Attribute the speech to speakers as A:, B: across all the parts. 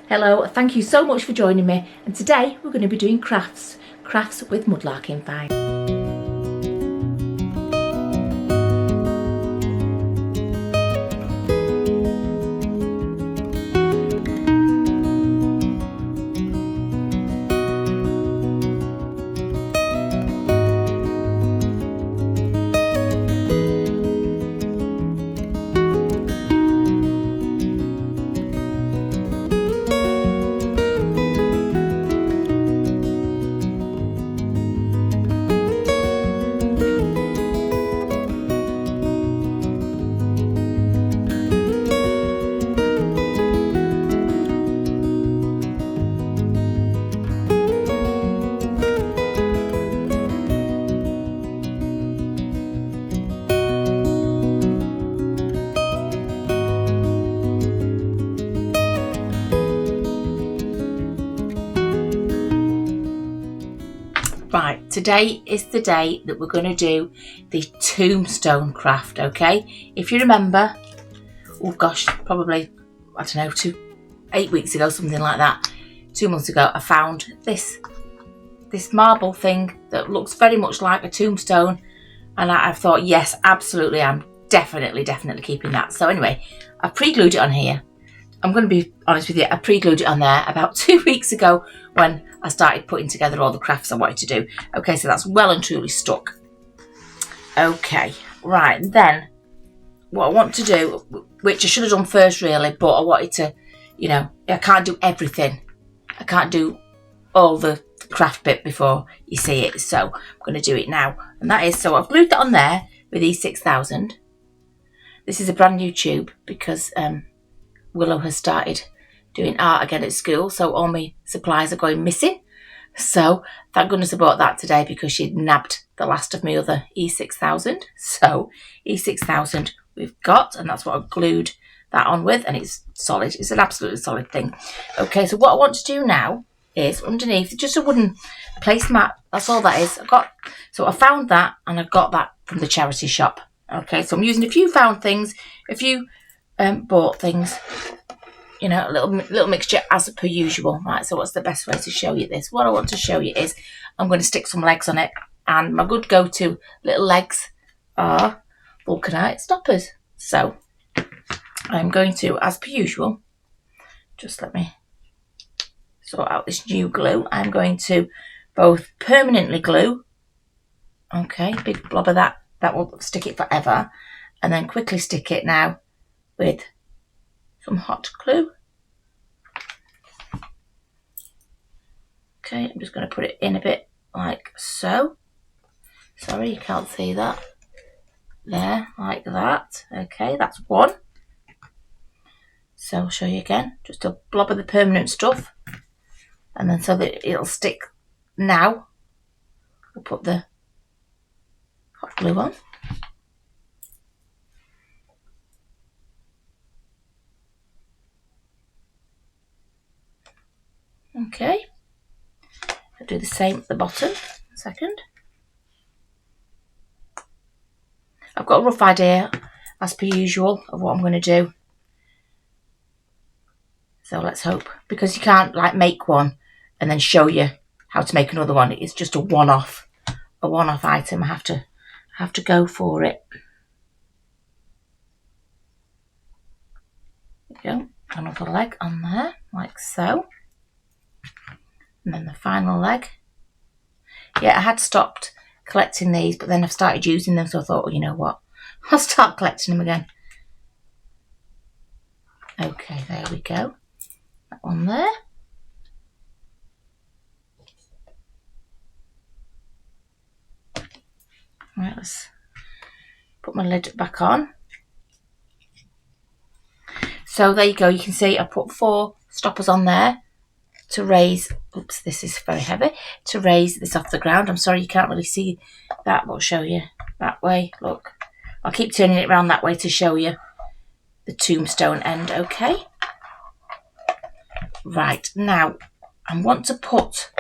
A: Hello, thank you so much for joining me, and today we're going to be doing crafts with Mudlarking Fine. Right, today is the day that we're going to do the Tombstone craft, okay? If you remember, oh gosh, probably, I don't know, 8 weeks ago, something like that, 2 months ago, I found this marble thing that looks very much like a tombstone, and I thought, yes, absolutely, I'm definitely keeping that. So anyway, I pre-glued it on here. I'm going to be honest with you, I pre-glued it on there about 2 weeks ago when I started putting together all the crafts I wanted to do. Okay, so that's well and truly stuck. Okay, right, then what I want to do, which I should have done first really, but I wanted to, you know, I can't do everything. I can't do all the craft bit before you see it, so I'm going to do it now. And that is, so I've glued that on there with E6000. This is a brand new tube because Willow has started doing art again at school, so all my supplies are going missing. So thank goodness I bought that today because she'd nabbed the last of my other E6000. So E6000 we've got, and that's what I've glued that on with, and it's solid. It's an absolutely solid thing. Okay, so what I want to do now is underneath just a wooden placemat. That's all that is. So I found that, and I got that from the charity shop. Okay, so I'm using a few found things, a few bought things, you know, a little mixture as per usual. Right, so what's the best way to show you this? What I want to show you is I'm going to stick some legs on it, and my good go-to little legs are vulcanite stoppers. So I'm going to, as per usual, just let me sort out this new glue. I'm going to both permanently glue, okay, big blob of that will stick it forever, and then quickly stick it now with some hot glue. Okay, I'm just going to put it in a bit like so. Sorry, you can't see that. There, like that. Okay, that's one. So I'll show you again. Just a blob of the permanent stuff. And then so that it'll stick now, we'll put the hot glue on. Okay, I'll do the same at the bottom. A second. I've got a rough idea, as per usual, of what I'm going to do. So let's hope, because you can't like make one and then show you how to make another one. It's just a one-off item. I have to go for it. There we go. Another leg on there, like so. And then the final leg. Yeah, I had stopped collecting these, but then I've started using them, so I thought, well, you know what, I'll start collecting them again. Okay, there we go. That one there. Right, let's put my lid back on. So there you go, you can see I put 4 stoppers on there to raise, oops, this is very heavy, to raise this off the ground. I'm sorry you can't really see that, but I'll show you that way. Look, I'll keep turning it around that way to show you the tombstone end, okay? Right, now I want to put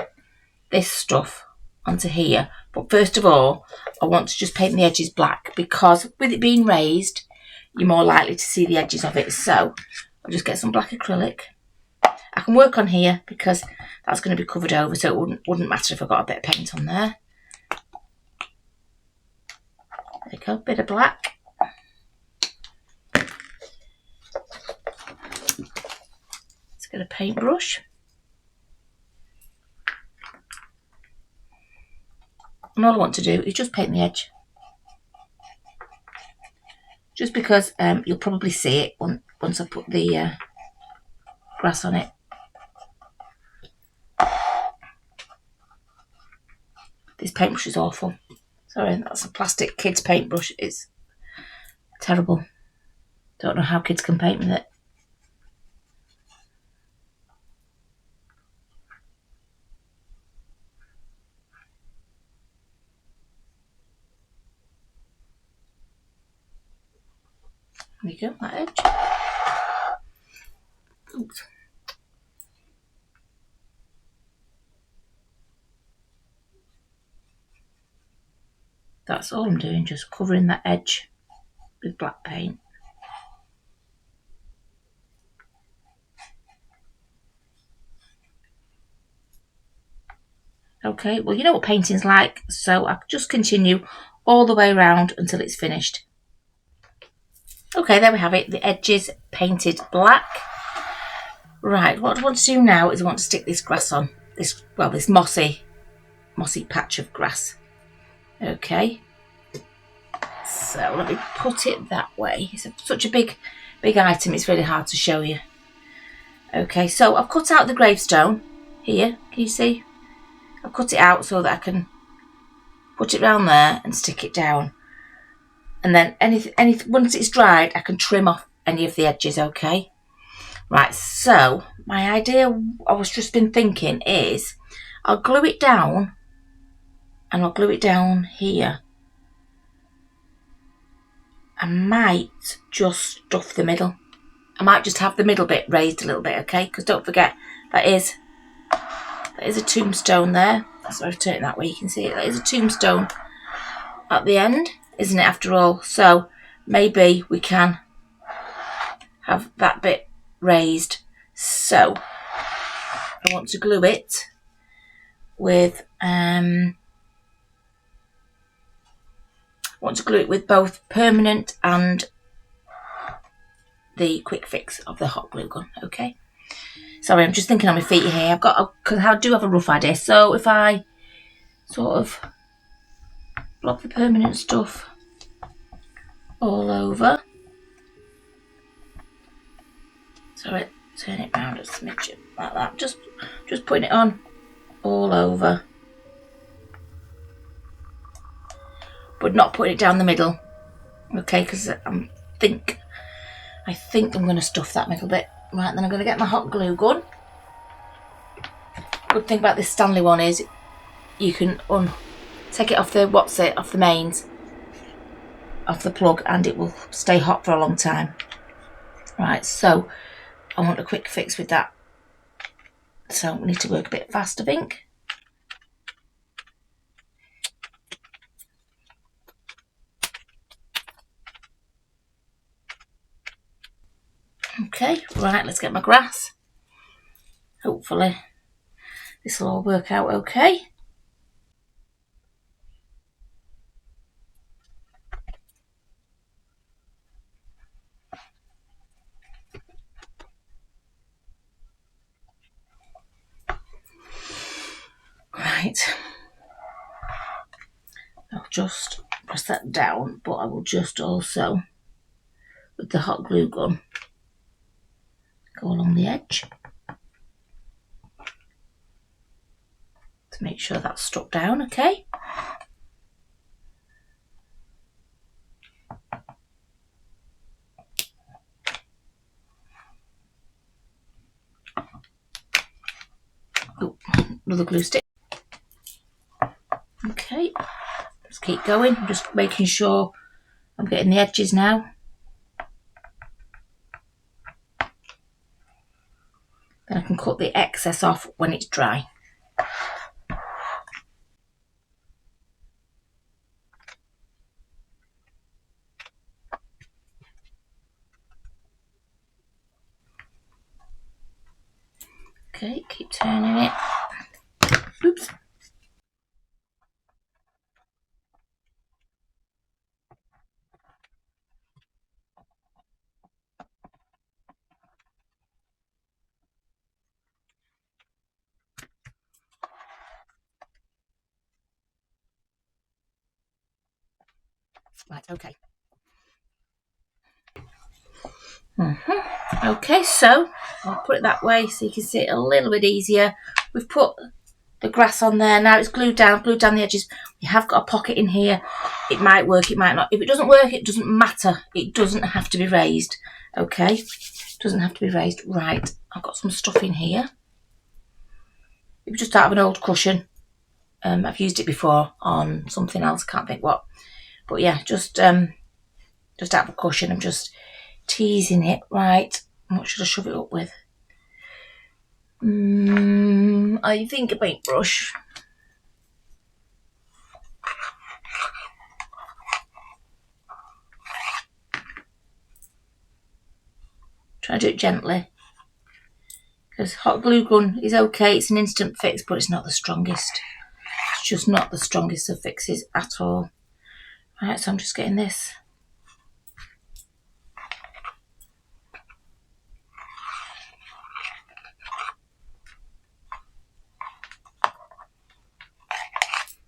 A: this stuff onto here, but first of all I want to just paint the edges black, because with it being raised you're more likely to see the edges of it. So I'll just get some black acrylic. I can work on here because that's going to be covered over, so it wouldn't matter if I got a bit of paint on there. There you go, bit of black. Let's get a paintbrush. And all I want to do is just paint the edge. Just because you'll probably see it once I put the grass on it. This paintbrush is awful. Sorry, that's a plastic kids paintbrush. It's terrible. Don't know how kids can paint with it. There you go, that edge. Oops. That's all I'm doing, just covering that edge with black paint. Okay, well, you know what painting's like, so I'll just continue all the way around until it's finished. Okay, there we have it. The edges painted black. Right, what I want to do now is I want to stick this grass on. This mossy patch of grass. Okay. So let me put it that way. It's such a big item, it's really hard to show you. Okay, so I've cut out the gravestone here. Can you see? I've cut it out so that I can put it round there and stick it down. And then once it's dried, I can trim off any of the edges, okay? Right, so my idea, I was just been thinking, is I'll glue it down, and I'll glue it down here. I might just stuff the middle. I might just have the middle bit raised a little bit, okay? Because don't forget, that is a tombstone there. Sorry, I've turned it that way, you can see it. That is a tombstone at the end, isn't it, after all? So maybe we can have that bit raised. So I want to glue it with both permanent and the quick fix of the hot glue gun. Okay, sorry, I'm just thinking on my feet here. Because I do have a rough idea. So if I sort of block the permanent stuff all over, sorry, turn it round a smidge like that. Just putting it on all over, but not putting it down the middle. Okay, because I think I'm going to stuff that middle bit. Right, then I'm going to get my hot glue gun. Good thing about this Stanley one is you can take it off the mains, off the plug, and it will stay hot for a long time. Right, so I want a quick fix with that. So we need to work a bit fast, I think. Okay, right, let's get my grass. Hopefully this will all work out okay. Right, I'll just press that down, but I will just also, with the hot glue gun, go along the edge to make sure that's stuck down, okay? Oh, another glue stick. Okay, let's keep going. I'm just making sure I'm getting the edges now. Then I can cut the excess off when it's dry. Okay, keep turning it. Oops. Right, okay. Okay, so I'll put it that way so you can see it a little bit easier. We've put the grass on there. Now it's glued down the edges. We have got a pocket in here. It might work, it might not. If it doesn't work, it doesn't matter. It doesn't have to be raised. Okay, it doesn't have to be raised. Right, I've got some stuff in here. It was just out of an old cushion. I've used it before on something else, can't think what. But yeah, just out of a cushion. I'm just teasing it. Right, what should I shove it up with? I think a paintbrush. Try to do it gently. Because hot glue gun is okay, it's an instant fix, but it's not the strongest. It's just not the strongest of fixes at all. Right, so I'm just getting this.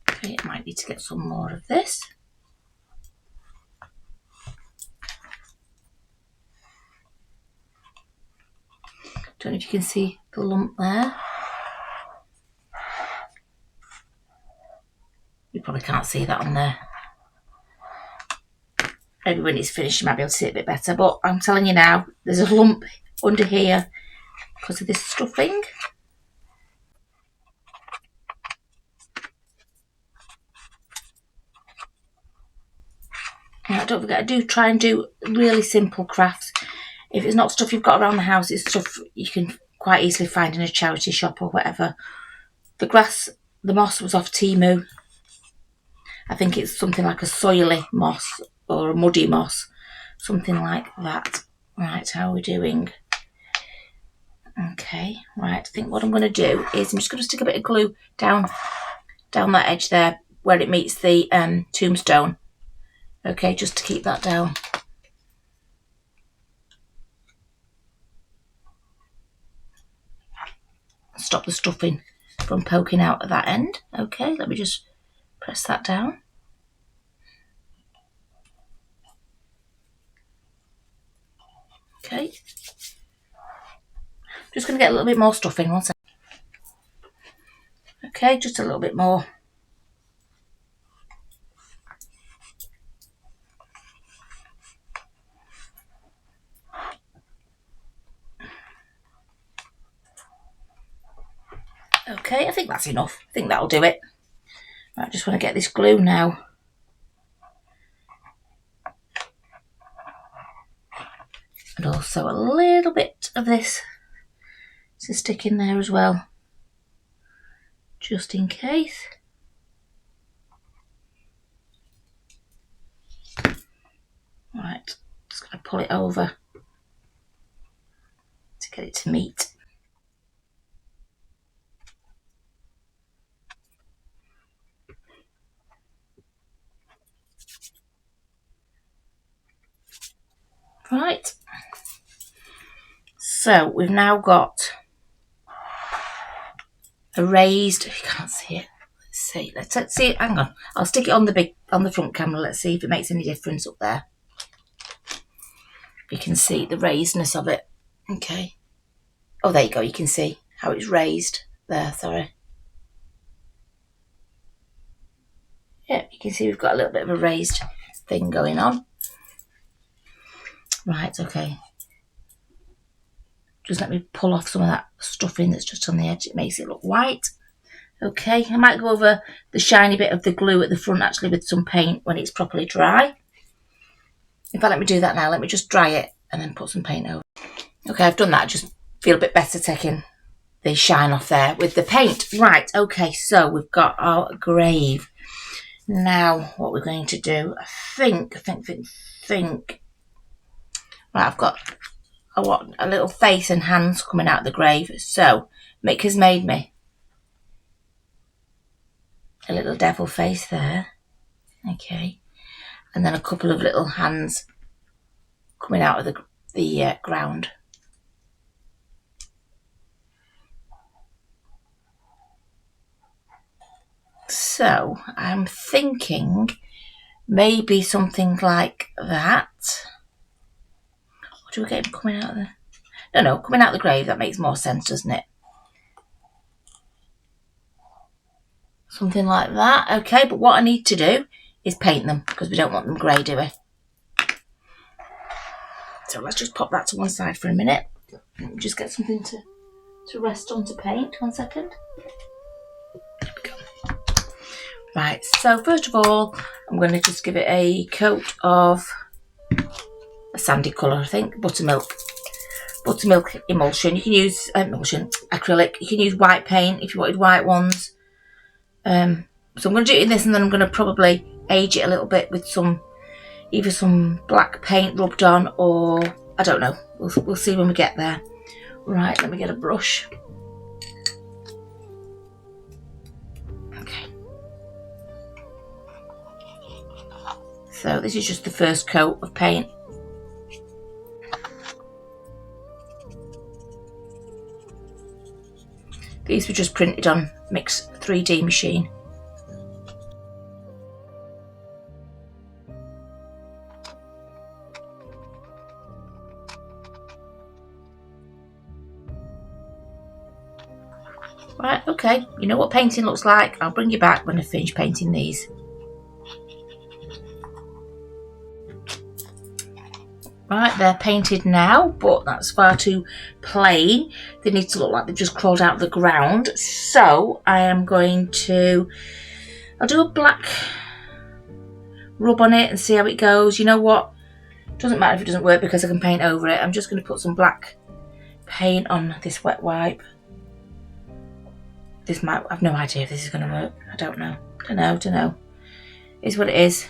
A: Okay, it might need to get some more of this. Don't know if you can see the lump there. You probably can't see that on there. Maybe when it's finished you might be able to see it a bit better, but I'm telling you now, there's a lump under here because of this stuffing. Now, don't forget, I do try and do really simple crafts. If it's not stuff you've got around the house, it's stuff you can quite easily find in a charity shop or whatever. The moss was off Temu. I think it's something like a soily moss or a muddy moss, something like that. Right, how are we doing? Okay, right, I think what I'm going to do is I'm just going to stick a bit of glue down that edge there where it meets the tombstone. Okay, just to keep that down. Stop the stuffing from poking out at that end. Okay, let me just press that down. Okay. Just going to get a little bit more stuffing, one second. Okay, just a little bit more. Okay, I think that's enough. I think that'll do it. Right, I just want to get this glue now. And also a little bit of this to stick in there as well, just in case. Right, just going to pull it over to get it to meet. Right, so we've now got a raised, you can't see it, let's see it, hang on, I'll stick it on the front camera, let's see if it makes any difference up there. You can see the raisedness of it. Okay, oh there you go, you can see how it's raised there, sorry. Yeah, you can see we've got a little bit of a raised thing going on. Right, okay. Just let me pull off some of that stuffing that's just on the edge. It makes it look white. Okay, I might go over the shiny bit of the glue at the front actually with some paint when it's properly dry. In fact, let me do that now. Let me just dry it and then put some paint over. Okay, I've done that. I just feel a bit better taking the shine off there with the paint. Right, okay, so we've got our grave. Now, what we're going to do, I think. Right, I've got a little face and hands coming out of the grave. So Mick has made me a little devil face there. Okay. And then a couple of little hands coming out of the ground. So I'm thinking maybe something like that. Or do we get him coming out of the... No, coming out of the grave. That makes more sense, doesn't it? Something like that. Okay, but what I need to do is paint them because we don't want them grey, do we? So let's just pop that to one side for a minute. Let me just get something to rest on to paint. 1 second. There we go. Right, so first of all, I'm going to just give it a coat of a sandy colour, I think, buttermilk emulsion. You can use acrylic. You can use white paint if you wanted white ones. So I'm going to do it in this, and then I'm going to probably age it a little bit with either some black paint rubbed on, or I don't know. We'll see when we get there. Right, let me get a brush. Okay. So this is just the first coat of paint. These were just printed on Mick's 3D machine. Right, okay, you know what painting looks like. I'll bring you back when I finish painting these. Right, they're painted now, but that's far too plain. They need to look like they've just crawled out of the ground. So I am going to... I'll do a black rub on it and see how it goes. You know what? Doesn't matter if it doesn't work because I can paint over it. I'm just going to put some black paint on this wet wipe. This might... I've no idea if this is going to work. I don't know. Don't know. It is what it is.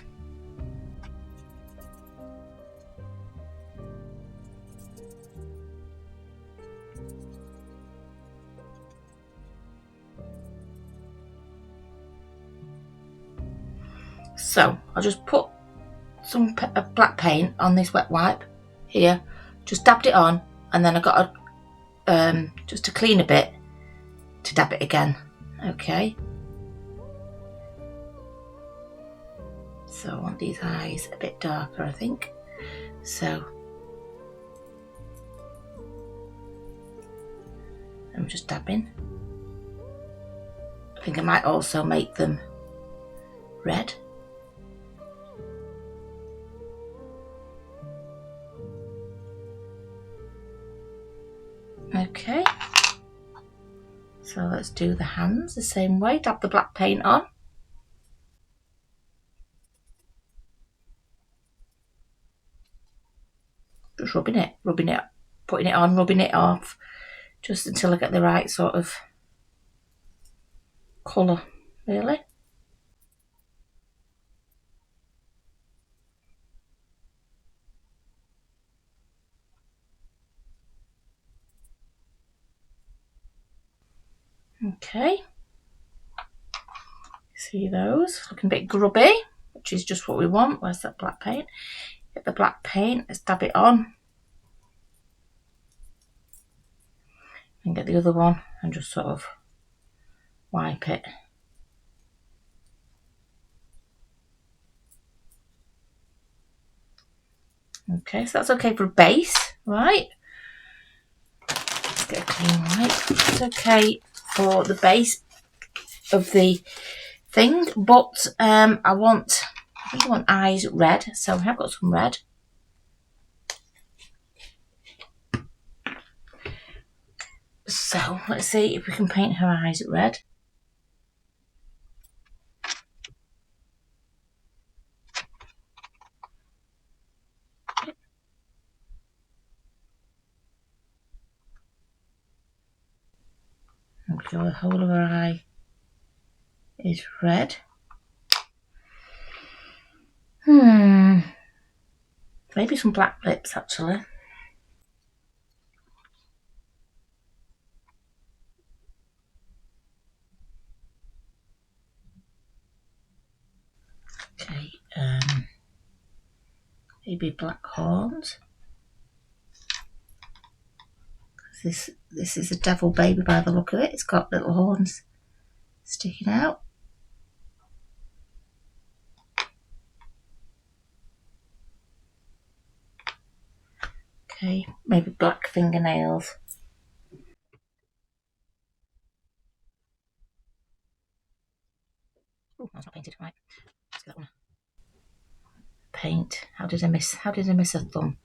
A: So I'll just put some black paint on this wet wipe here, just dabbed it on, and then I got just to clean a bit to dab it again. Okay, so I want these eyes a bit darker, I think. So I'm just dabbing. I think I might also make them red. Okay, so let's do the hands the same way. Dab the black paint on. Just rubbing it, putting it on, rubbing it off, just until I get the right sort of colour, really. Okay, see those looking a bit grubby, which is just what we want. Where's that black paint? Get the black paint, let's dab it on, and get the other one and just sort of wipe it. Okay, so that's okay for a base, right? Let's get a clean wipe. It's okay for the base of the thing, but I think I want eyes red, so I have got some red. So let's see if we can paint her eyes red. Okay, the whole of her eye is red. Maybe some black lips, actually. maybe black horns. This is a devil baby by the look of it. It's got little horns sticking out. Okay, maybe black fingernails. Oh, that's not painted right. Let's get that one. Paint. How did I miss a thumb?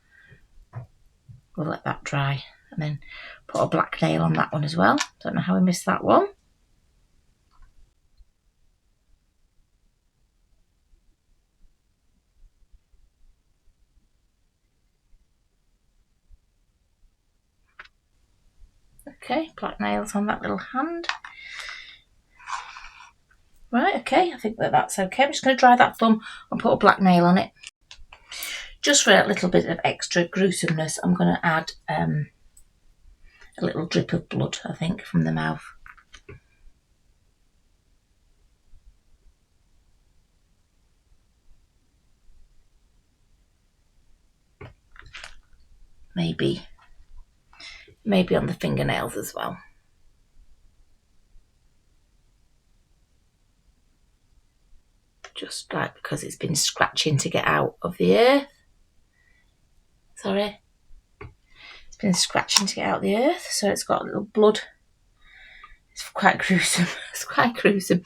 A: We'll let that dry and then put a black nail on that one as well. Don't know how I missed that one. Okay, black nails on that little hand. Right, okay, I think that's okay. I'm just going to dry that thumb and put a black nail on it. Just for a little bit of extra gruesomeness, I'm going to add a little drip of blood, I think, from the mouth. Maybe on the fingernails as well. Just like because it's been scratching to get out of the earth. Sorry. It's been scratching to get out of the earth, so it's got a little blood. It's quite gruesome. It's quite gruesome.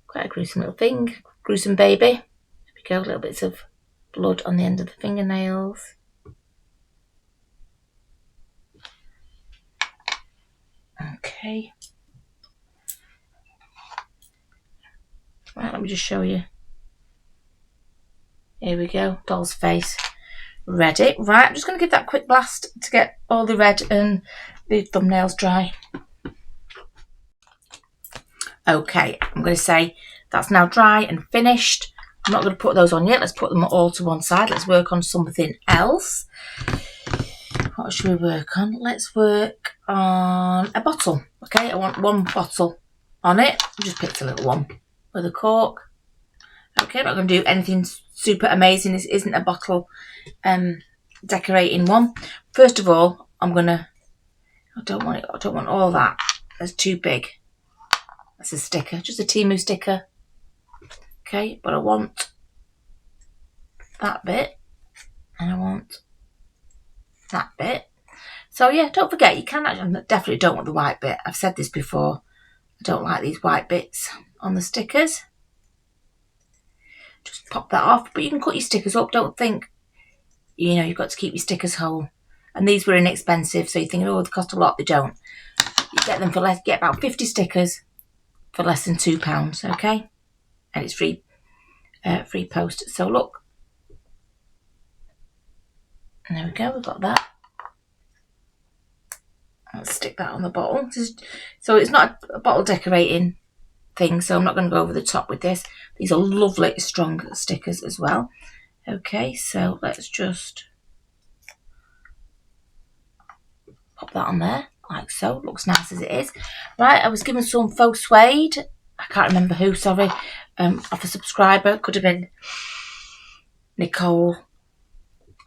A: Quite a gruesome little thing. Gruesome baby. There we go, little bits of blood on the end of the fingernails. Okay. Right, let me just show you. Here we go, doll's face. Ready. Right, I'm just going to give that a quick blast to get all the red and the thumbnails dry. Okay, I'm going to say that's now dry and finished. I'm not going to put those on yet. Let's put them all to one side. Let's work on something else. What should we work on? Let's work on a bottle. Okay, I want one bottle on it. I just picked a little one with a cork. Okay, I'm not going to do anything super amazing. This isn't a bottle decorating one. First of all, I don't want all that. That's too big. That's a sticker, just a Temu sticker. Okay, but I want that bit and I want that bit. So yeah, don't forget, you can actually, I definitely don't want the white bit. I've said this before. I don't like these white bits on the stickers. Just pop that off, but you can cut your stickers up. Don't think, you've got to keep your stickers whole. And these were inexpensive, so you're thinking, oh, they cost a lot. They don't. You get them for less. Get about 50 stickers for less than £2. Okay, and it's free post. So look, and there we go. We've got that. Let's stick that on the bottle. So it's not a bottle decorating thing, so I'm not going to go over the top with this. These are lovely, strong stickers as well. Okay, so let's just pop that on there, like so. Looks nice as it is. Right, I was given some faux suede. I can't remember who, sorry. Off a subscriber. Could have been Nicole.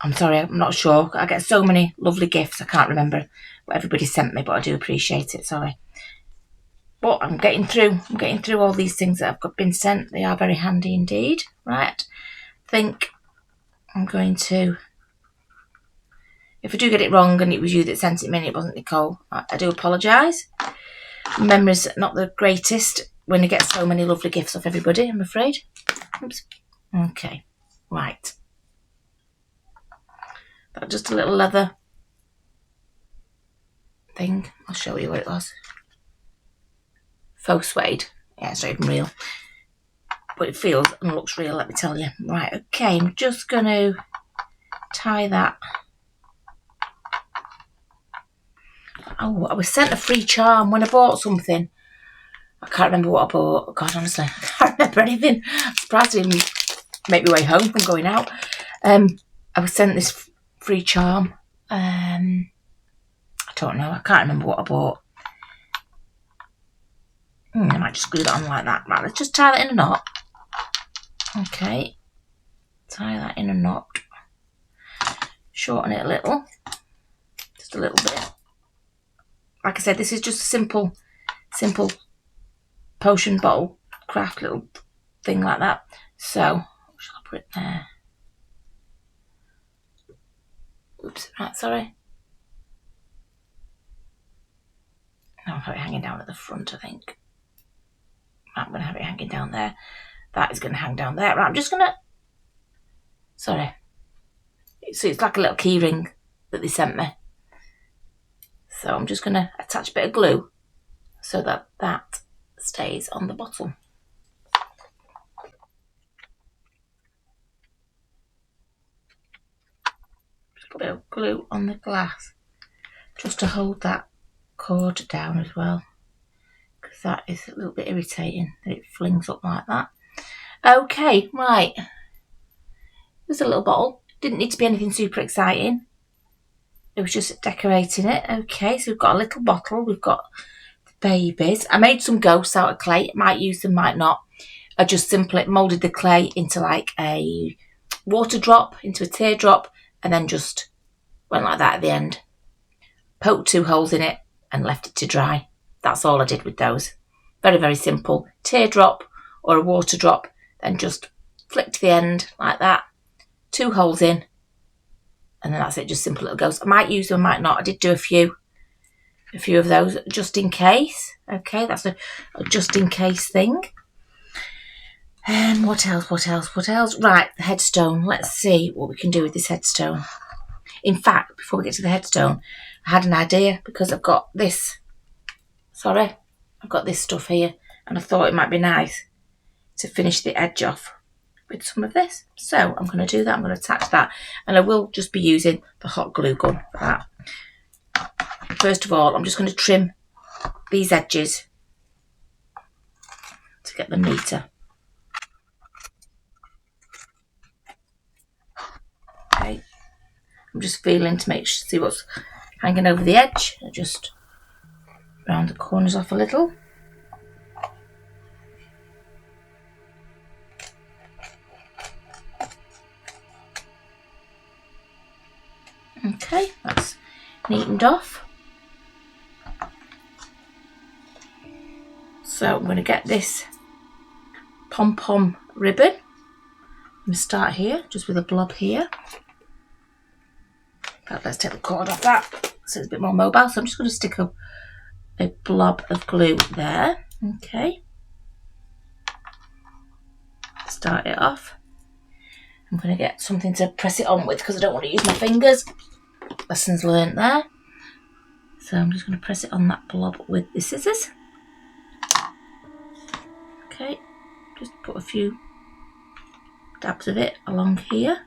A: I'm sorry, I'm not sure. I get so many lovely gifts. I can't remember what everybody sent me, but I do appreciate it. Sorry. But I'm getting through all these things that have been sent. They are very handy indeed. Right. I think I'm going to, if I do get it wrong and it was you that sent it me and it wasn't Nicole, I do apologise. Memory's not the greatest when you get so many lovely gifts off everybody, I'm afraid. Oops. Okay. Right. That's just a little leather thing. I'll show you what it was. Faux suede. Yeah, it's not even real. But it feels and looks real, let me tell you. Right, okay, I'm just going to tie that. Oh, I was sent a free charm when I bought something. I can't remember what I bought. God, honestly, I can't remember anything. I'm surprised I didn't make my way home from going out. I was sent this free charm. I don't know. I can't remember what I bought. I might just glue that on like that. Right, let's just tie that in a knot. Okay. tie that in a knot, shorten it a little, just a little bit. Like I said, this is just a simple potion bottle craft little thing like that. So, shall I put it there? Oops, right, sorry. No, I'll have it hanging down at the front, I think. I'm going to have it hanging down there. That is going to hang down there. Right, I'm just going to... Sorry. So it's like a little key ring that they sent me. So I'm just going to attach a bit of glue so that that stays on the bottom. Just put a bit of glue on the glass just to hold that cord down as well, because that is a little bit irritating that it flings up like that. Okay, right. There's a little bottle. Didn't need to be anything super exciting. It was just decorating it. Okay, so we've got a little bottle. We've got the babies. I made some ghosts out of clay. Might use them, might not. I just simply moulded the clay into like a water drop, into a teardrop, and then just went like that at the end. Poked 2 holes in it and left it to dry. That's all I did with those. Very, very simple. Teardrop or a water drop, then just flicked the end like that. 2 holes in, and then that's it. Just simple little ghosts. I might use them, I might not. I did do a few of those just in case. Okay, that's a just in case thing. What else? Right, the headstone. Let's see what we can do with this headstone. In fact, before we get to the headstone, I had an idea because I've got this. Sorry, I've got this stuff here, and I thought it might be nice to finish the edge off with some of this. So I'm going to do that. I'm going to attach that, and I will just be using the hot glue gun for that. First of all, I'm just going to trim these edges to get them neater. Okay, I'm just feeling to see what's hanging over the edge. I just round the corners off a little. Okay, that's neatened off. So I'm going to get this pom-pom ribbon. I'm going to start here, just with a blob here. But let's take the cord off that so it's a bit more mobile. So I'm just going to stick a blob of glue there. Okay. Start it off. I'm going to get something to press it on with because I don't want to use my fingers. Lessons learnt there. So I'm just going to press it on that blob with the scissors. Okay, just put a few dabs of it along here.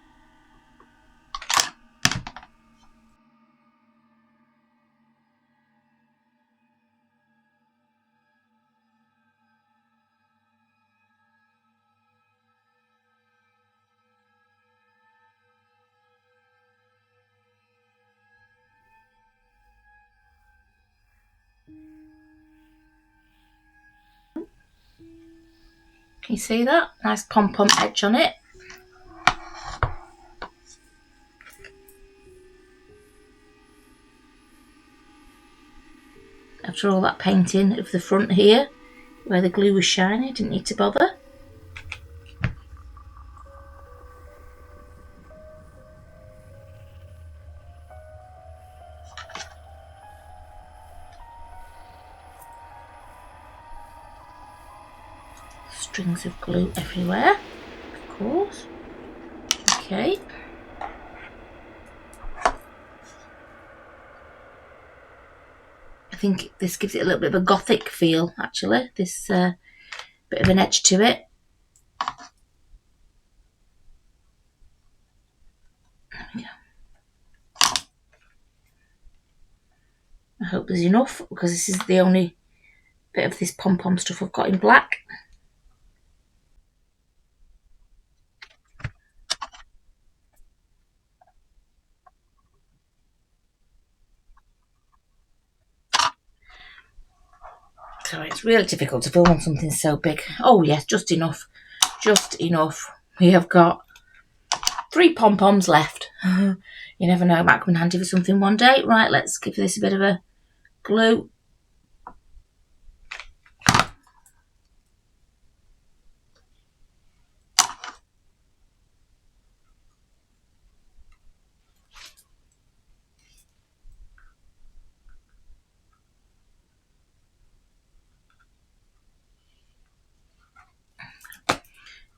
A: Can you see that? Nice pom-pom edge on it. After all that painting of the front here, where the glue was shiny, didn't need to bother. Strings of glue everywhere, of course. Okay. I think this gives it a little bit of a gothic feel, actually. This bit of an edge to it. There we go. I hope there's enough, because this is the only bit of this pom-pom stuff I've got in black. Sorry, it's really difficult to film on something so big. Oh yes, just enough. Just enough. We have got 3 pom-poms left. You never know, it might come in handy for something one day. Right, let's give this a bit of a glue.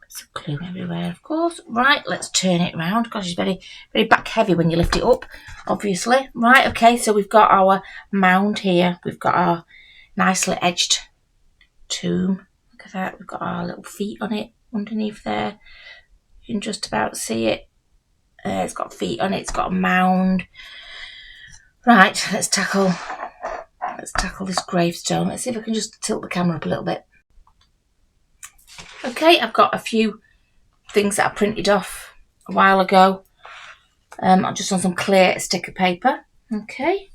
A: Some glue everywhere, of course. Right, let's turn it round. Gosh, it's very, very back heavy when you lift it up, obviously. Right, okay, so we've got our mound here. We've got our nicely edged tomb. Look at that. We've got our little feet on it underneath there. You can just about see it. It's got feet on it. It's got a mound. Right, let's tackle this gravestone. Let's see if I can just tilt the camera up a little bit. Okay, I've got a few things that I printed off a while ago. I'm just on some clear sticker paper. Okay,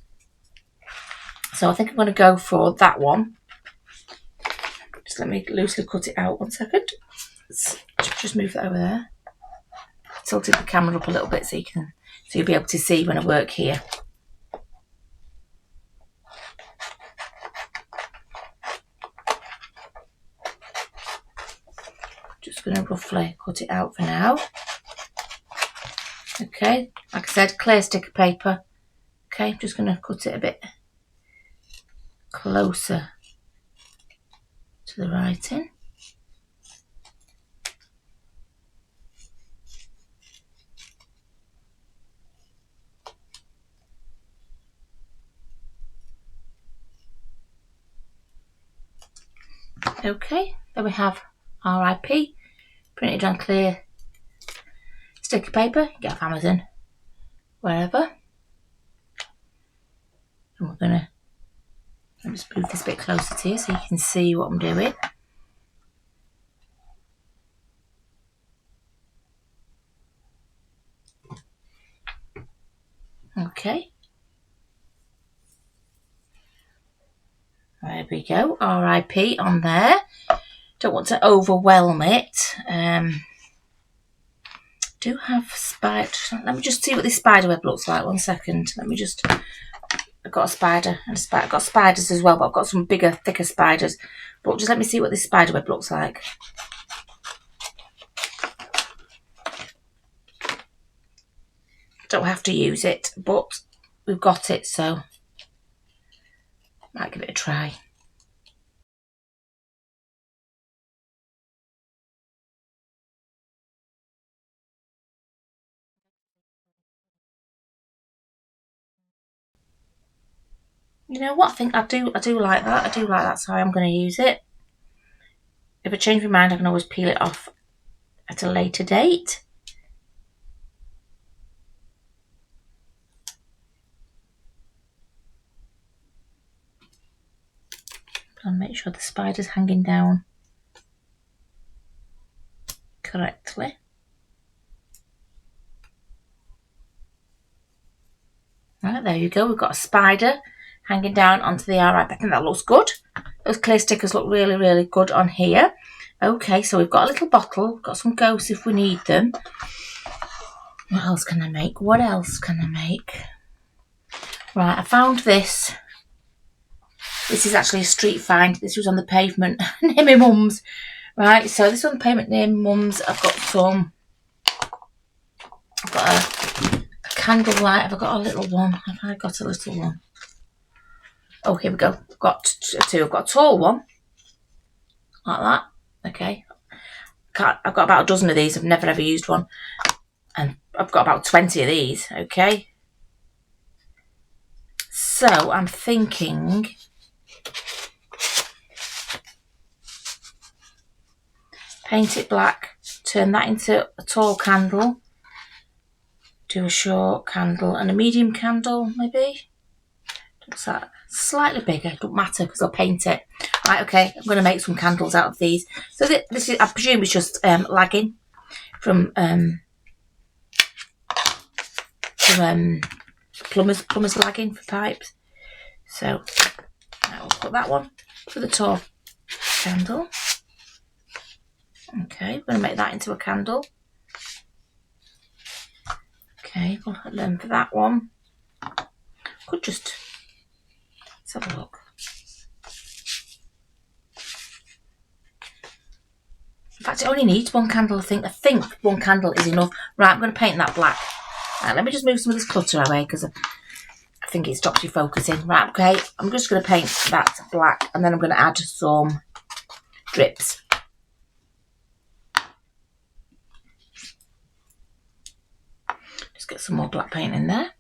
A: so I think I'm going to go for that one. Just let me loosely cut it out 1 second. Let's just move that over there. Tilted the camera up a little bit so you'll be able to see when I work here. Just going to roughly cut it out for now. Okay, like I said, clear sticker paper. Okay, I'm just going to cut it a bit closer to the writing. Okay, there we have RIP printed on clear sticker paper. You get off Amazon, wherever. And we're gonna, let me just move this a bit closer to you so you can see what I'm doing. Okay, there we go, RIP on there. Don't want to overwhelm it. Do have spider. Let me just see what this spider web looks like. 1 second. Let me just. I've got a spider and a spider. I've got spiders as well, but I've got some bigger, thicker spiders. But just let me see what this spider web looks like. Don't have to use it, but we've got it, so might give it a try. You know what? I think I do like that. I do like that, so I'm going to use it. If I change my mind, I can always peel it off at a later date. And make sure the spider's hanging down correctly. Right, there you go. We've got a spider hanging down onto the RIP. I think that looks good. Those clear stickers look really, really good on here. Okay, so we've got a little bottle. Got some ghosts if we need them. What else can I make? What else can I make? Right, I found this. This is actually a street find. This was on the pavement near my mum's. Right, so this is on the pavement near my mum's. I've got a candlelight. Have I got a little one? Have I got a little one? Oh, here we go. I've got two. I've got a tall one. Like that. Okay. I've got about a dozen of these. I've never ever used one. And I've got about 20 of these. Okay. So I'm thinking paint it black, turn that into a tall candle, do a short candle and a medium candle maybe. Looks like slightly bigger, don't matter because I'll paint it. Right, okay, I'm going to make some candles out of these. So this is, I presume it's just lagging from plumbers lagging for pipes. So I will put that one for the tall candle. Okay, we're going to make that into a candle. Okay, and then for that one, could just let's have a look. In fact, it only needs one candle, I think. I think one candle is enough. Right, I'm going to paint that black. Right, let me just move some of this clutter away because I think it stops you focusing. Right, okay, I'm just going to paint that black and then I'm going to add some drips. Just get some more black paint in there.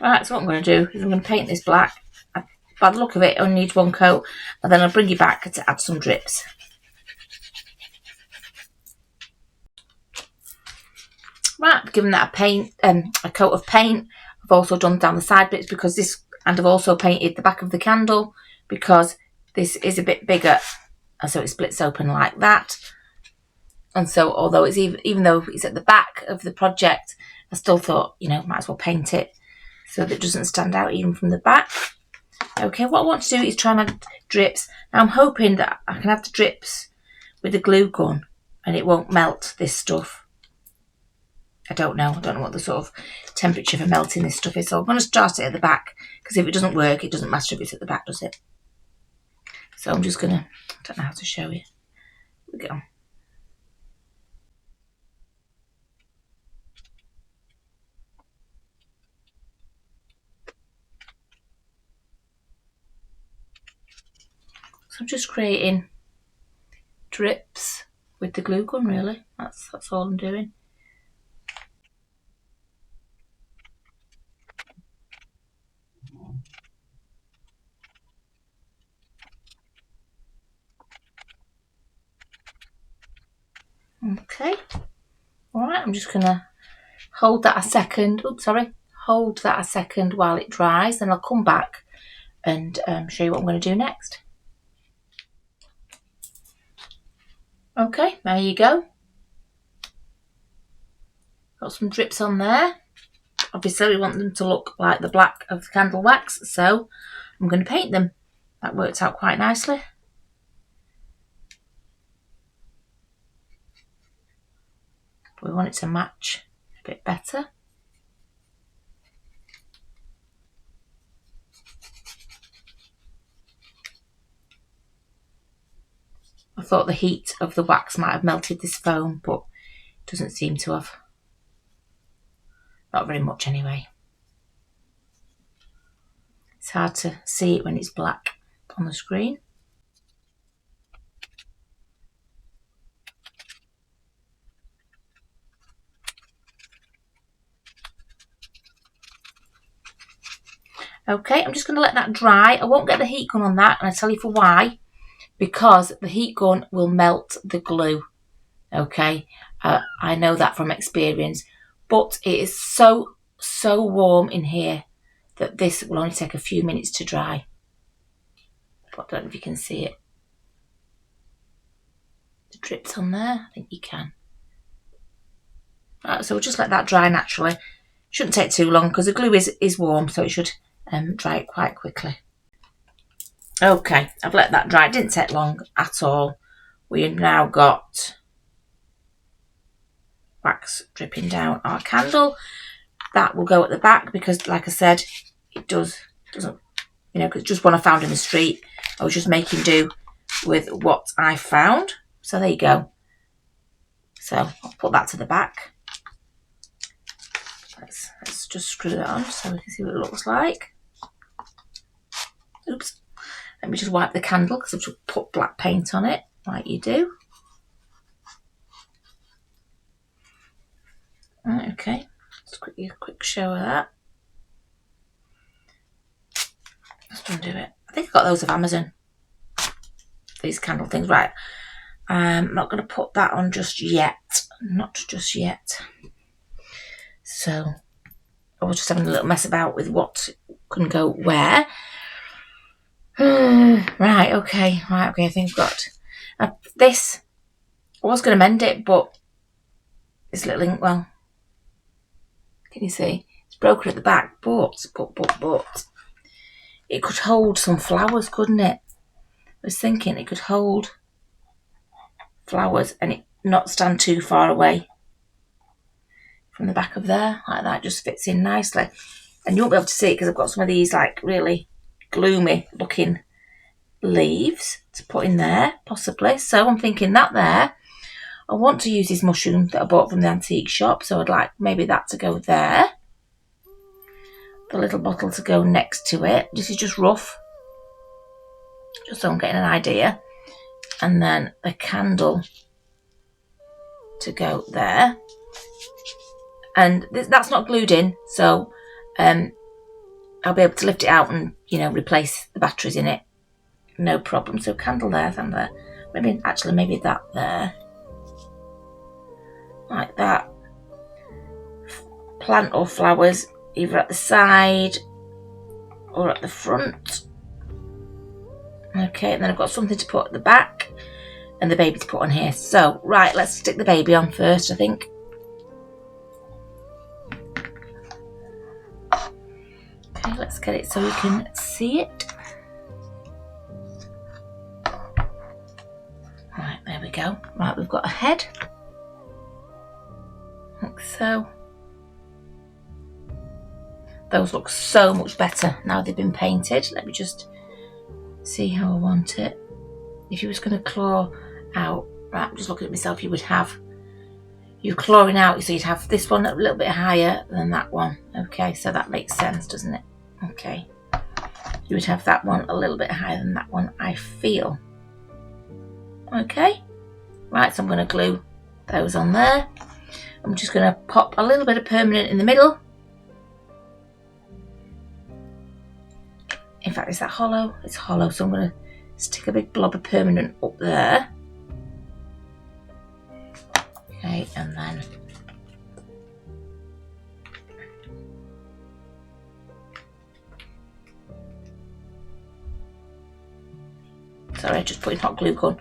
A: Right, so what I'm going to do is I'm going to paint this black. By the look of it, it only needs one coat, and then I'll bring you back to add some drips. Right, I've given that a coat of paint. I've also done down the side bits because this, and I've also painted the back of the candle because this is a bit bigger, and so it splits open like that. And so, although it's even though it's at the back of the project, I still thought, you know, might as well paint it so that it doesn't stand out even from the back. Okay, what I want to do is try and add drips. Now I'm hoping that I can add the drips with the glue gun and it won't melt this stuff. I don't know what the sort of temperature for melting this stuff is. So I'm going to start it at the back because if it doesn't work, it doesn't matter if it's at the back, does it? So I'm just going to, I don't know how to show you. Here we go. So I'm just creating drips with the glue gun, really. That's all I'm doing. Okay. Alright, I'm just going to hold that a second. Oops, sorry. Hold that a second while it dries, then I'll come back and show you what I'm going to do next. Okay, there you go. Got some drips on there. Obviously we want them to look like the black of the candle wax, so I'm going to paint them. That worked out quite nicely. But we want it to match a bit better. I thought the heat of the wax might have melted this foam, but it doesn't seem to have. Not very much anyway. It's hard to see it when it's black on the screen. Okay, I'm just going to let that dry. I won't get the heat gun on that, and I'll tell you for why. Because the heat gun will melt the glue. Okay, I know that from experience. But it is so warm in here that this will only take a few minutes to dry. But I don't know if you can see it. The drips on there, I think you can. Right, so we'll just let that dry naturally. Shouldn't take too long because the glue is warm, so it should dry it quite quickly. Okay, I've let that dry. It didn't take long at all. We've now got wax dripping down our candle. That will go at the back because, like I said, it doesn't, you know, 'cause it's just one I found in the street. I was just making do with what I found. So there you go. So I'll put that to the back. Let's just screw that on so we can see what it looks like. Oops. Let me just wipe the candle because I've just put black paint on it, like you do. Right, okay. Let's quick show of that. undo it. I think I got those off Amazon. These candle things, right? I'm not going to put that on just yet. Not just yet. So I was just having a little mess about with what can go where. Right, okay. I think I've got this. I was going to mend it, but this little ink, well, can you see? It's broken at the back, but it could hold some flowers, couldn't it? I was thinking it could hold flowers and it not stand too far away from the back of there, like that. Just fits in nicely. And you won't be able to see it because I've got some of these like really gloomy looking leaves to put in there, possibly. So I'm thinking that there. I want to use this mushroom that I bought from the antique shop, so I'd like maybe that to go there. The little bottle to go next to it. This is just rough, just so I'm getting an idea. And then the candle to go there. And that's not glued in, so I'll be able to lift it out and, you know, replace the batteries in it. No problem. So candle there, and there. Maybe that there. Like that. Plant or flowers either at the side or at the front. Okay, and then I've got something to put at the back and the baby to put on here. So, right, let's stick the baby on first, I think. Okay, let's get it so you can see it. Right, there we go. Right, we've got a head. Like so. Those look so much better now they've been painted. Let me just see how I want it. If you was going to claw out, right, I'm just looking at myself, you're clawing out, so you'd have this one a little bit higher than that one. Okay, so that makes sense, doesn't it? Okay. You would have that one a little bit higher than that one, I feel. Okay. Right, so I'm going to glue those on there. I'm just going to pop a little bit of permanent in the middle. In fact, is that hollow? It's hollow, so I'm going to stick a big blob of permanent up there. Okay, and then sorry, just putting hot glue gun.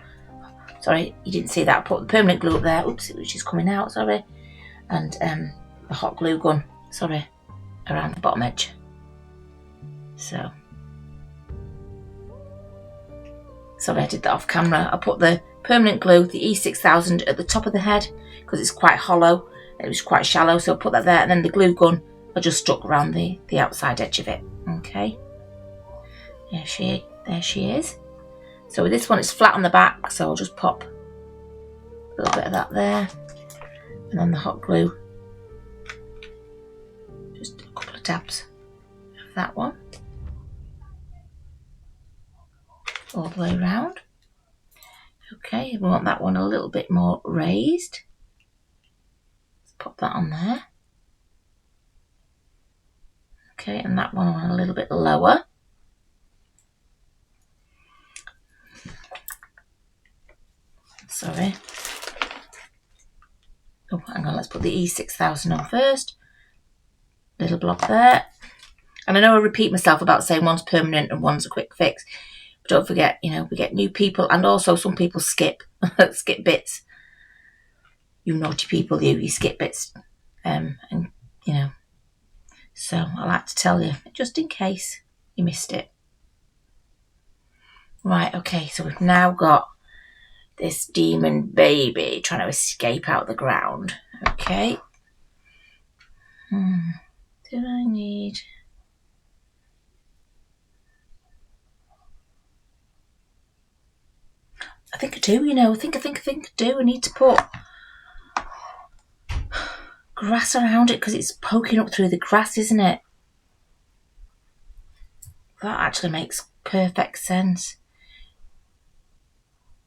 A: Sorry, you didn't see that. I put the permanent glue up there. Oops, which is coming out, sorry. And the hot glue gun, sorry, around the bottom edge. So, sorry, I did that off camera. I put the permanent glue, the E6000, at the top of the head because it's quite hollow. It was quite shallow, so I put that there, and then the glue gun I just stuck around the outside edge of it. Okay, there she is. So with this one, it's flat on the back, so I'll just pop a little bit of that there, and then the hot glue, just a couple of dabs of that one all the way around. Okay, we want that one a little bit more raised. Let's pop that on there. Okay, and that one I want a little bit lower. Sorry. Oh, hang on, let's put the E6000 on first. Little blob there. And I know I repeat myself about saying one's permanent and one's a quick fix. But don't forget, you know, we get new people, and also some people skip bits. You naughty people, you skip bits. And, you know, so I like to tell you, just in case you missed it. Right, okay, so we've now got this demon baby trying to escape out the ground. Okay. Did I need... I think I do, you know. I think I do. I need to put grass around it because it's poking up through the grass, isn't it? That actually makes perfect sense.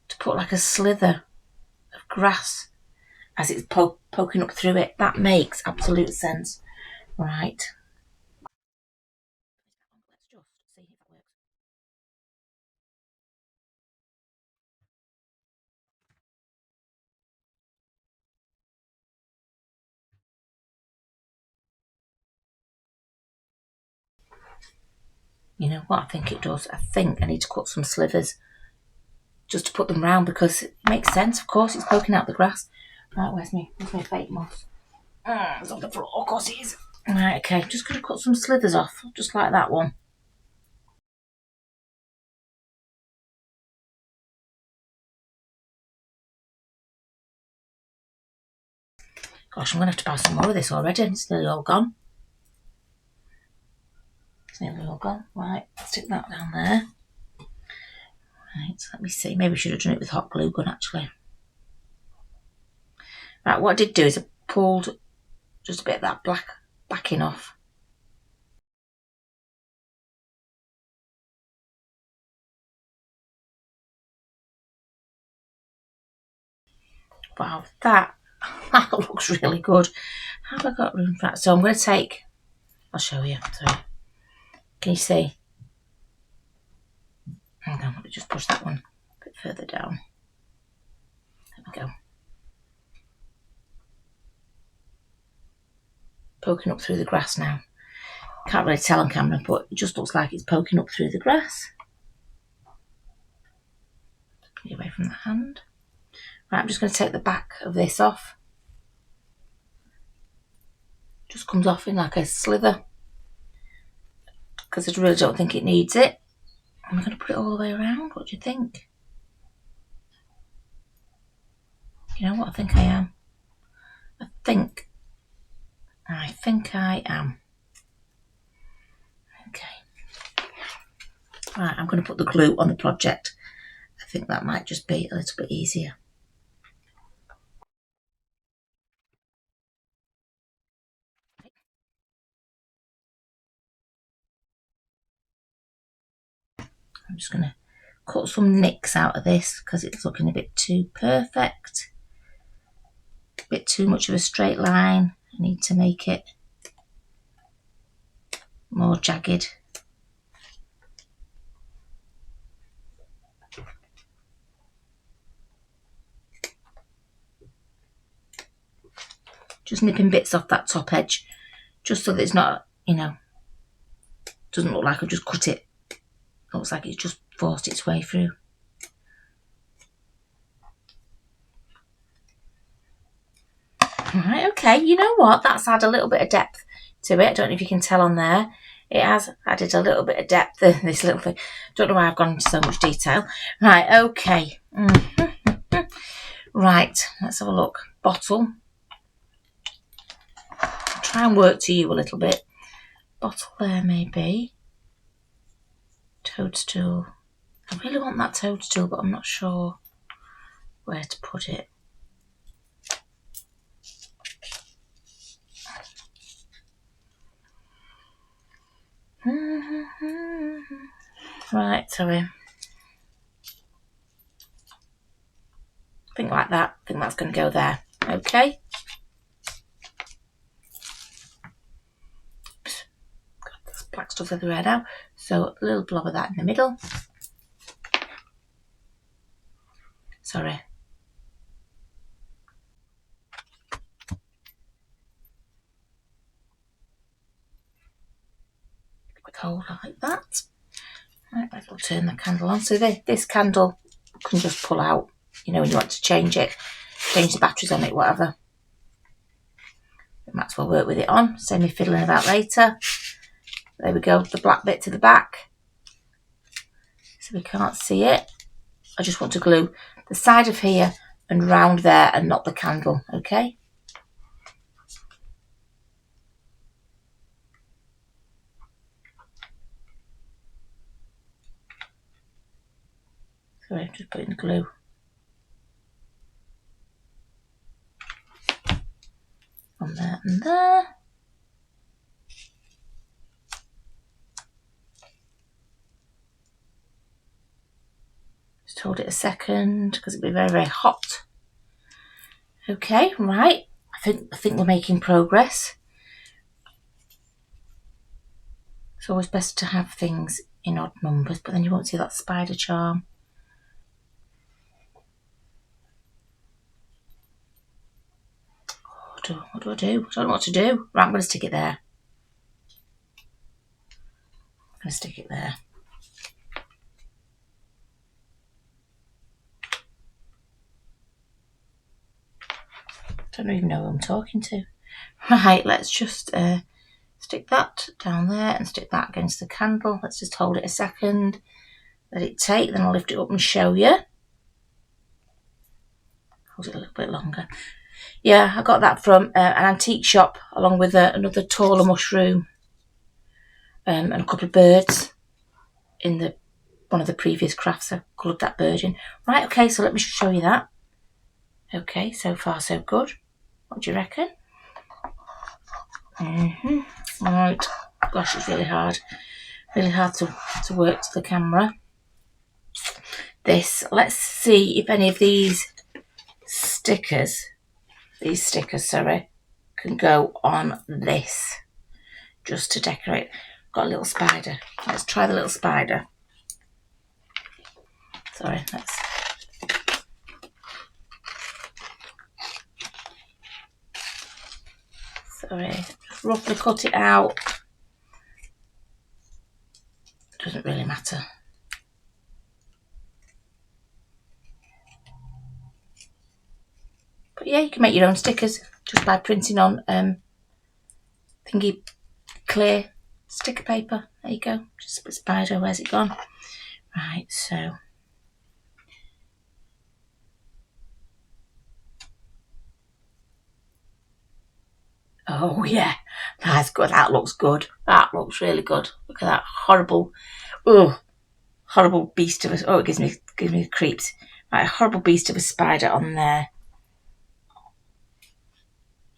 A: To put like a slither of grass as it's poking up through it. That makes absolute sense. Right. Let's just see if it works. You know what? I think it does. I think I need to cut some slivers just to put them round because it makes sense. Of course, it's poking out the grass. Right, where's my fake moss? It's on the floor. Of course it is. Right, okay. Just going to cut some slithers off, just like that one. Gosh, I'm going to have to buy some more of this already. It's nearly all gone. It's nearly all gone. Right, stick that down there. Right, so let me see. Maybe I should have done it with hot glue gun, actually. Right, what I did do is I pulled just a bit of that black backing off. Wow, that looks really good. Have I got room for that? So I'm going to take, I'll show you. Sorry. Can you see? Hang on, let me just push that one a bit further down. There we go. Poking up through the grass now. Can't really tell on camera, but it just looks like it's poking up through the grass. Get away from the hand. Right, I'm just going to take the back of this off. Just comes off in like a slither. Because I really don't think it needs it. I'm going to put it all the way around. What do you think? You know what I think I am? I think I am. Okay. Right, I'm going to put the glue on the project. I think that might just be a little bit easier. I'm just going to cut some nicks out of this because it's looking a bit too perfect. A bit too much of a straight line. I need to make it more jagged. Just nipping bits off that top edge, just so that it's not, you know, doesn't look like I've just cut it. Looks like it's just forced its way through. Right, okay, you know what? That's had a little bit of depth to it. I don't know if you can tell on there. It has added a little bit of depth, this little thing. Don't know why I've gone into so much detail. Right, okay. Right, let's have a look. Bottle. I'll try and work to you a little bit. Bottle there, maybe. Toadstool. I really want that toadstool, but I'm not sure where to put it. Right, sorry. Think like that. I think that's going to go there. Okay. Oops. Got this black stuff everywhere now. So a little blob of that in the middle. Sorry. Quick hold like that. Right, might as well turn the candle on. So this candle can just pull out, you know, when you want to change it, change the batteries on it, whatever. You might as well work with it on, save me fiddling about later. There we go, the black bit to the back. So we can't see it. I just want to glue the side of here and round there and not the candle, okay? So I'm just putting the glue on there and there. Just hold it a second because it'll be very, very hot. Okay, right. I think we're making progress. It's always best to have things in odd numbers, but then you won't see that spider charm. What do I do? I don't know what to do. Right, I'm going to stick it there. I'm going to stick it there. Don't even know who I'm talking to. Right, let's just stick that down there and stick that against the candle. Let's just hold it a second, let it take, then I'll lift it up and show you. Hold it a little bit longer. Yeah, I got that from an antique shop along with another taller mushroom and a couple of birds in one of the previous crafts. I coloured that bird in. Right, okay, so let me show you that. Okay, so far so good. What do you reckon? Right. Gosh, it's really hard. Really hard to work to the camera. Let's see if any of these stickers, can go on this, just to decorate. Got a little spider. Let's try the little spider. Sorry, just roughly cut it out. Doesn't really matter. But yeah, you can make your own stickers just by printing on thingy clear sticker paper. There you go. Just a spider. Where's it gone? Right, so oh yeah, that's good. That looks good. That looks really good. Look at that horrible, horrible beast of a. Oh, it gives me the creeps. Right, a horrible beast of a spider on there.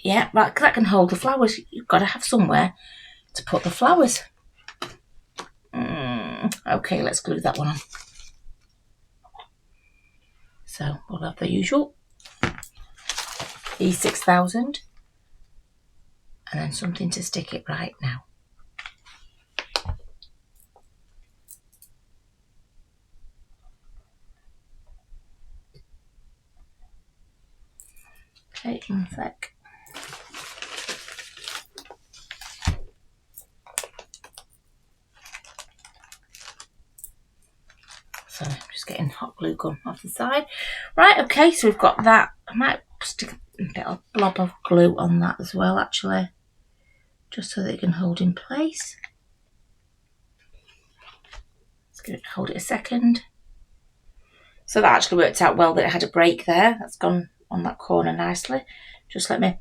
A: Yeah, that can hold the flowers. You've got to have somewhere to put the flowers. Okay, let's glue that one on. So we'll have the usual E6000 and then something to stick it right now. Okay, one sec. So I'm just getting hot glue gun off the side. Right, okay, so we've got that. I might stick a bit of blob of glue on that as well, actually, just so that it can hold in place. Let's hold it a second. So that actually worked out well that it had a break there. That's gone on that corner nicely. Just let me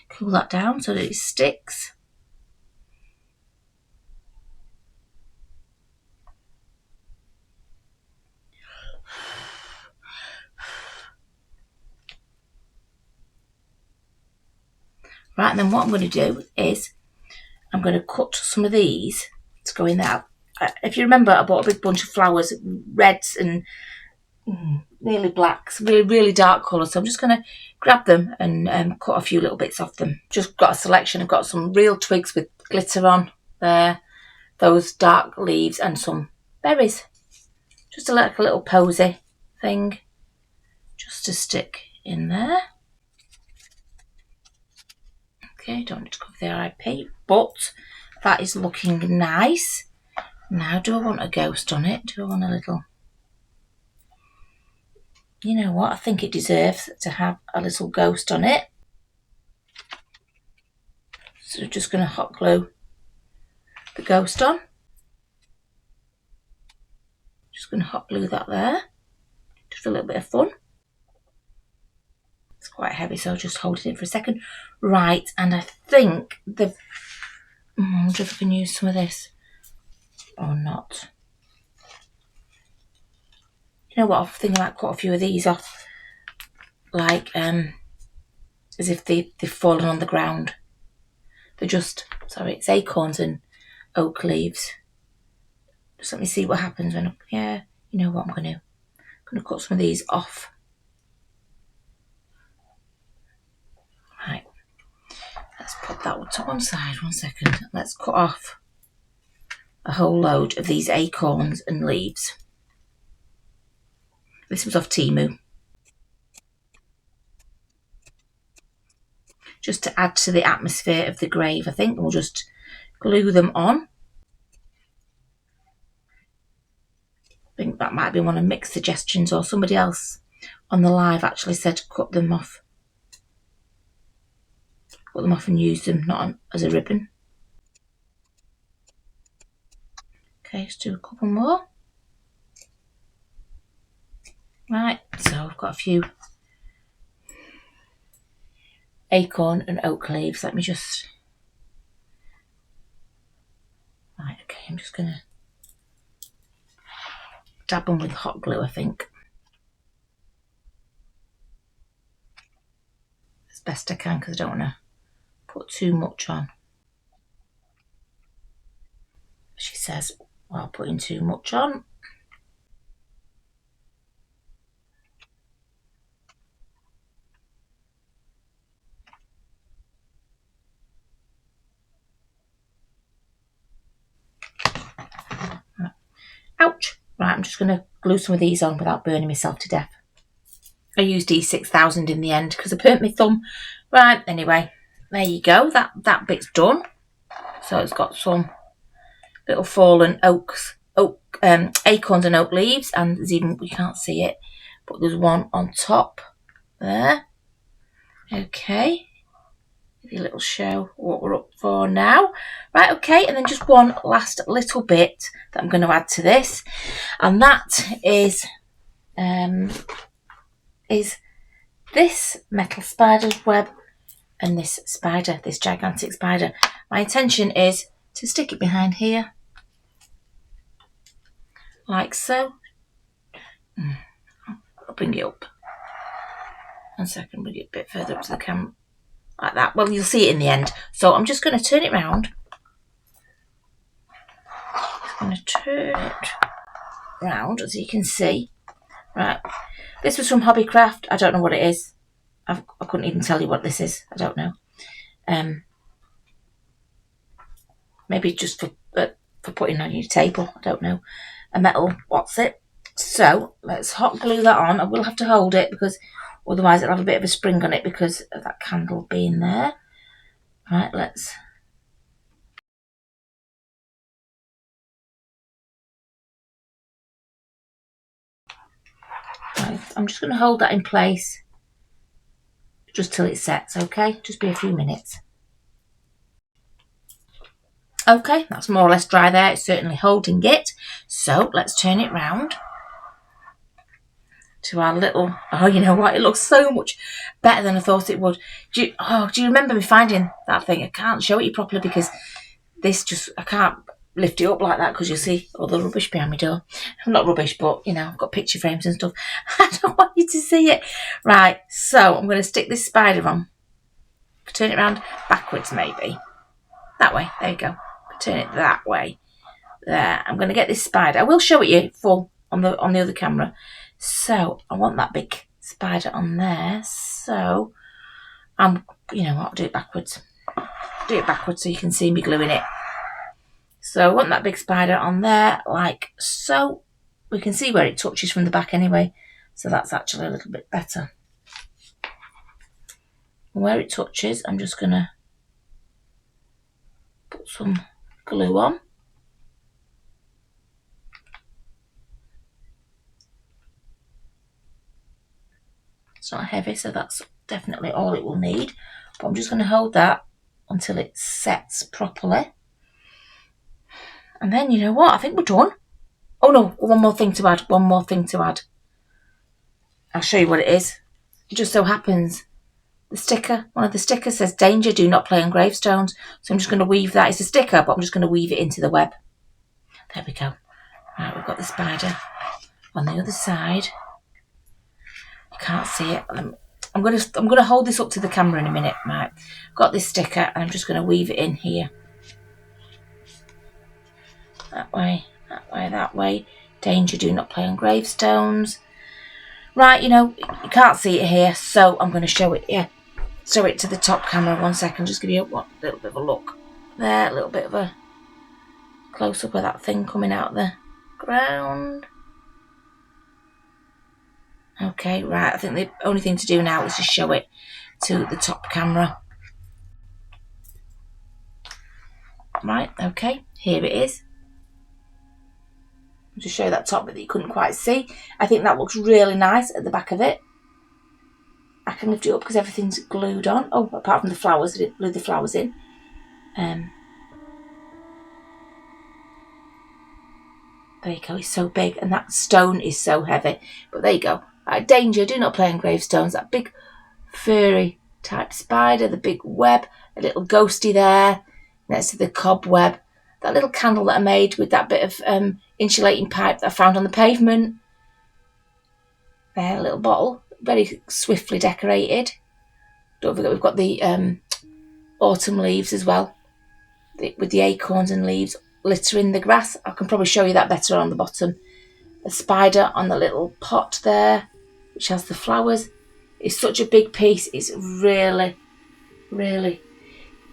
A: cool that down so that it sticks. Right, and then what I'm going to do is I'm going to cut some of these to go in there. If you remember, I bought a big bunch of flowers, reds and nearly blacks, really, really dark colours. So I'm just going to grab them and cut a few little bits off them. Just got a selection. I've got some real twigs with glitter on there, those dark leaves and some berries. Just like a little posy thing, just to stick in there. Okay, don't need to cover the RIP, but that is looking nice. Now, do I want a ghost on it? Do I want a little... You know what? I think it deserves to have a little ghost on it. So I'm just going to hot glue the ghost on. Just going to hot glue that there. Just a little bit of fun. It's quite heavy, so I'll just hold it in for a second. Right, and I think I wonder if I can use some of this or not. You know what? I'm thinking I might cut a few of these off, like as if they've fallen on the ground. They're just, sorry, it's acorns and oak leaves. Just let me see what happens when, yeah, you know what I'm going to cut some of these off. Right, let's put that one to one side, 1 second. Let's cut off a whole load of these acorns and leaves. This was off Temu. Just to add to the atmosphere of the grave, I think. We'll just glue them on. think that might be one of Mick's suggestions, or somebody else on the live actually said cut them off. Cut them off and use them, not as a ribbon. Okay, let's do a couple more. Right, so I've got a few acorn and oak leaves. Let me just... Right, okay, I'm just going to dab them with hot glue, I think. As best I can, because I don't want to put too much on. She says, while putting too much on. Ouch! Right, I'm just going to glue some of these on without burning myself to death. I used E6000 in the end because I burnt my thumb. Right, anyway, there you go. That bit's done. So it's got some little fallen acorns and oak leaves, and there's even, we can't see it, but there's one on top there. Okay. Give you a little show what we're up for now. Right, okay, and then just one last little bit that I'm going to add to this, and that is this metal spider's web and this spider, this gigantic spider. My intention is to stick it behind here, like so. I'll bring it up. 1 second, bring it a bit further up to the camera. Like that. Well, you'll see it in the end. So I'm just going to turn it round. Just going to turn it round, as you can see. Right. This was from Hobbycraft. I don't know what it is. I couldn't even tell you what this is. I don't know. Maybe just for putting on your table. I don't know. A metal. What's it? So let's hot glue that on. I will have to hold it because otherwise it'll have a bit of a spring on it because of that candle being there. Right, let's... Right, I'm just going to hold that in place just till it sets, okay? Just be a few minutes. Okay, that's more or less dry there. It's certainly holding it. So let's turn it round to our little... Oh, you know what? It looks so much better than I thought it would. Do you remember me finding that thing? I can't show it you properly because this just... I can't lift it up like that because you'll see all the rubbish behind my door. Not rubbish, but, you know, I've got picture frames and stuff. I don't want you to see it. Right, so I'm going to stick this spider on. Turn it around backwards, maybe. That way. There you go. Turn it that way. There. I'm going to get this spider. I will show it you full on the other camera. So I want that big spider on there. So you know what? I'll do it backwards. Do it backwards so you can see me gluing it. So I want that big spider on there, like so. We can see where it touches from the back anyway. So that's actually a little bit better. Where it touches, I'm just going to put some glue on. It's not heavy, so that's definitely all it will need. But I'm just going to hold that until it sets properly. And then, you know what? I think we're done. Oh no, one more thing to add. One more thing to add. I'll show you what it is. It just so happens the sticker, one of the stickers says, "Danger, do not play on gravestones." So I'm just going to weave that. It's a sticker, but I'm just going to weave it into the web. There we go. Right, we've got the spider on the other side. You can't see it. I'm going to hold this up to the camera in a minute. Right, got this sticker, and I'm just going to weave it in here. That way, that way, that way. Danger, do not play on gravestones. Right, you know, you can't see it here, so I'm going to show it. Yeah, show it to the top camera. 1 second, just give you a little bit of a look there, a little bit of a close up of that thing coming out of the ground. Okay, right. I think the only thing to do now is just show it to the top camera. Right, okay, here it is. I'll just show you that top bit that you couldn't quite see. I think that looks really nice at the back of it. I can lift it up because everything's glued on. Oh, apart from the flowers, I didn't glue the flowers in. There you go, it's so big, and that stone is so heavy. But there you go. Danger, do not play on gravestones. That big furry type spider, the big web, a little ghosty there next to the cobweb. That little candle that I made with that bit of insulating pipe that I found on the pavement. There, a little bottle, very swiftly decorated. Don't forget we've got the autumn leaves as well, with the acorns and leaves littering the grass. I can probably show you that better on the bottom. A spider on the little pot there, which has the flowers. It's such a big piece, it's really, really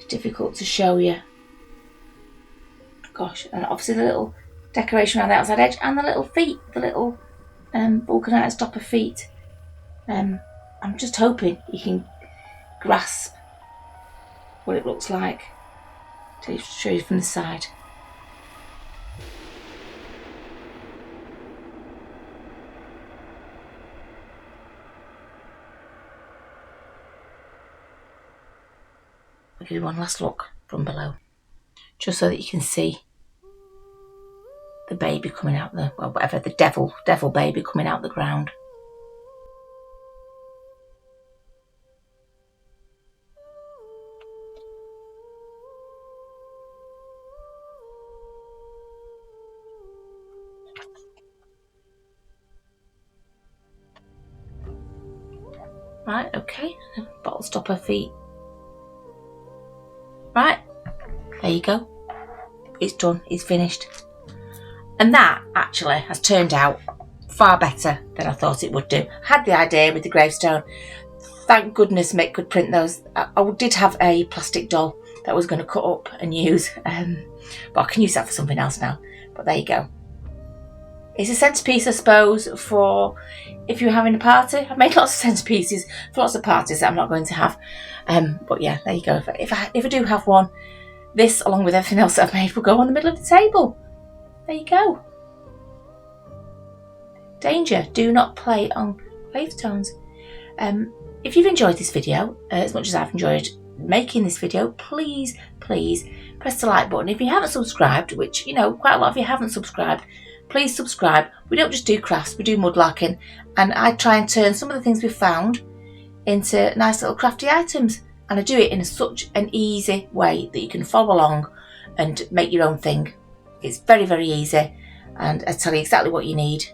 A: difficult to show you. Gosh, and obviously the little decoration around the outside edge, and the little feet, the little vulcanite stopper feet. I'm just hoping you can grasp what it looks like. To show you from the side. I'll give you one last look from below, just so that you can see the baby coming out the, well, whatever, the devil baby coming out the ground. Right, okay, bottle stopper feet. Right, there you go. It's done, it's finished. And that actually has turned out far better than I thought it would do. I had the idea with the gravestone. Thank goodness Mick could print those. I did have a plastic doll that I was going to cut up and use, but I can use that for something else now. But there you go. It's a centrepiece, I suppose, for if you're having a party. I've made lots of centerpieces for lots of parties that I'm not going to have. But yeah, there you go. If I do have one, this, along with everything else that I've made, will go on the middle of the table. There you go. Danger, do not play on gravestones. If you've enjoyed this video as much as I've enjoyed making this video, please press the like button. If you haven't subscribed, which, you know, quite a lot of you haven't subscribed, please subscribe. We don't just do crafts, we do mudlarking, and I try and turn some of the things we've found into nice little crafty items, and I do it in such an easy way that you can follow along and make your own thing. It's very, very easy, and I tell you exactly what you need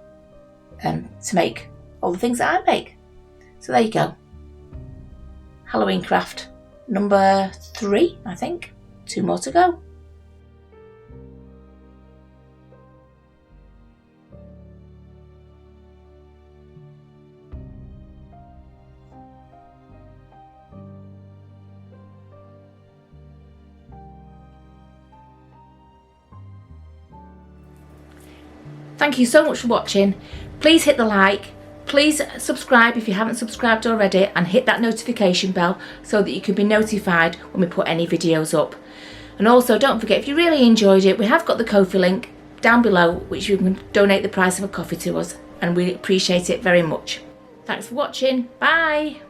A: to make all the things that I make. So there you go. Halloween craft number 3, I think. 2 more to go. Thank you so much for watching. Please hit the like. Please subscribe if you haven't subscribed already, and hit that notification bell so that you can be notified when we put any videos up. And also, don't forget, if you really enjoyed it, we have got the Ko-fi link down below, which you can donate the price of a coffee to us, and we appreciate it very much. Thanks for watching. Bye.